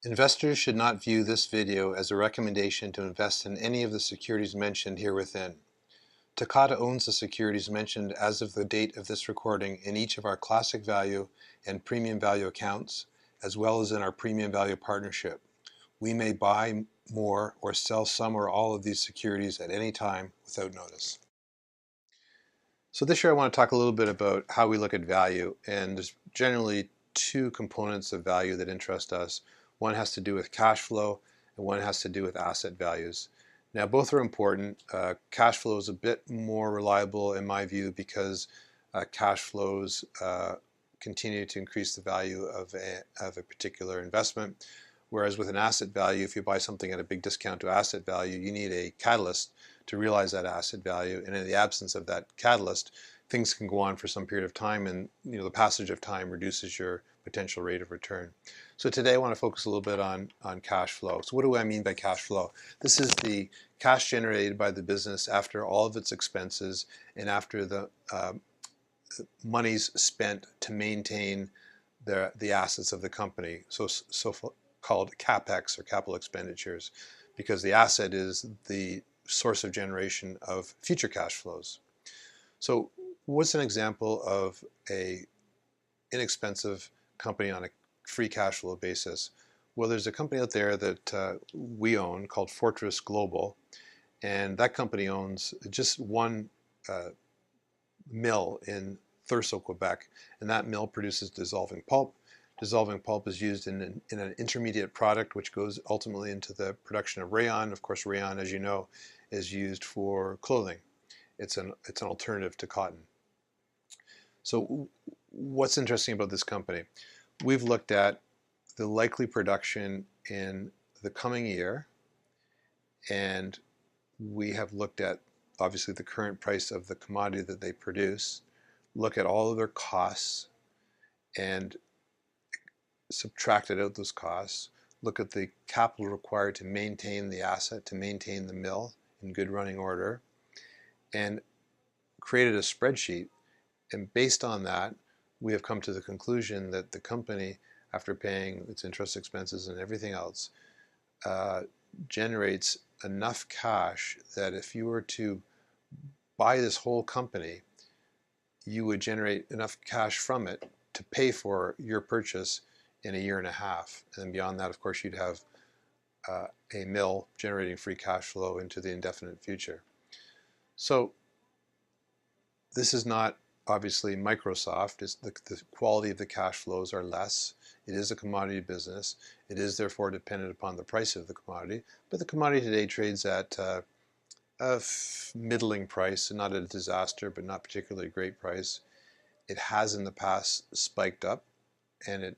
Investors should not view this video as a recommendation to invest in any of the securities mentioned here within. Takota owns the securities mentioned as of the date of this recording in each of our classic value and premium value accounts, as well as in our premium value partnership. We may buy more or sell some or all of these securities at any time without notice. So this year I want to talk a little bit about how we look at value, and there's generally two components of value that interest us. One has to do with cash flow and one has to do with asset values. Now both are important. Cash flow is a bit more reliable in my view because cash flows continue to increase the value of a particular investment. Whereas with an asset value, if you buy something at a big discount to asset value, you need a catalyst to realize that asset value. And in the absence of that catalyst, things can go on for some period of time, and the passage of time reduces your potential rate of return. So today I want to focus a little bit on cash flow. So what do I mean by cash flow? This is the cash generated by the business after all of its expenses and after the monies spent to maintain the assets of the company. So called CapEx, or capital expenditures, because the asset is the source of generation of future cash flows. So what's an example of a inexpensive company on a free cash flow basis? Well, there's a company out there that we own called Fortress Global, and that company owns just one mill in Thurso, Quebec, and that mill produces dissolving pulp. Dissolving pulp is used in an intermediate product which goes ultimately into the production of rayon. Of course, rayon, as you know, is used for clothing. It's an alternative to cotton. So what's interesting about this company? We've looked at the likely production in the coming year, and we have looked at obviously the current price of the commodity that they produce, look at all of their costs, and subtracted out those costs, look at the capital required to maintain the asset, to maintain the mill in good running order, and created a spreadsheet. And based on that, we have come to the conclusion that the company, after paying its interest expenses and everything else, generates enough cash that if you were to buy this whole company, you would generate enough cash from it to pay for your purchase in a year and a half. And then beyond that, of course, you'd have a mill generating free cash flow into the indefinite future. So this is not obviously Microsoft. The quality of the cash flows are less. It is a commodity business. It is therefore dependent upon the price of the commodity. But the commodity today trades at a middling price, not a disaster, but not particularly great price. It has in the past spiked up, and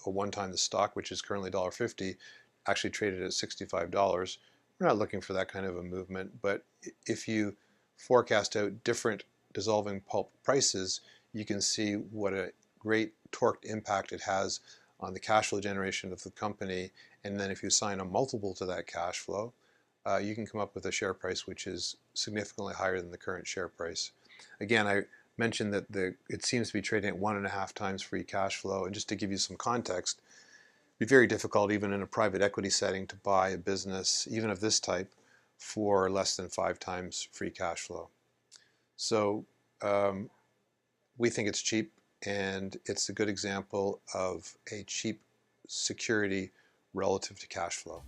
one time the stock, which is currently $1.50, actually traded at $65. We're not looking for that kind of a movement, but if you forecast out different dissolving pulp prices, you can see what a great torqued impact it has on the cash flow generation of the company. And then if you assign a multiple to that cash flow, you can come up with a share price which is significantly higher than the current share price. Again, I mentioned that it seems to be trading at 1.5 times free cash flow, and just to give you some context, it'd be very difficult even in a private equity setting to buy a business, even of this type, for less than 5 times free cash flow. So we think it's cheap, and it's a good example of a cheap security relative to cash flow.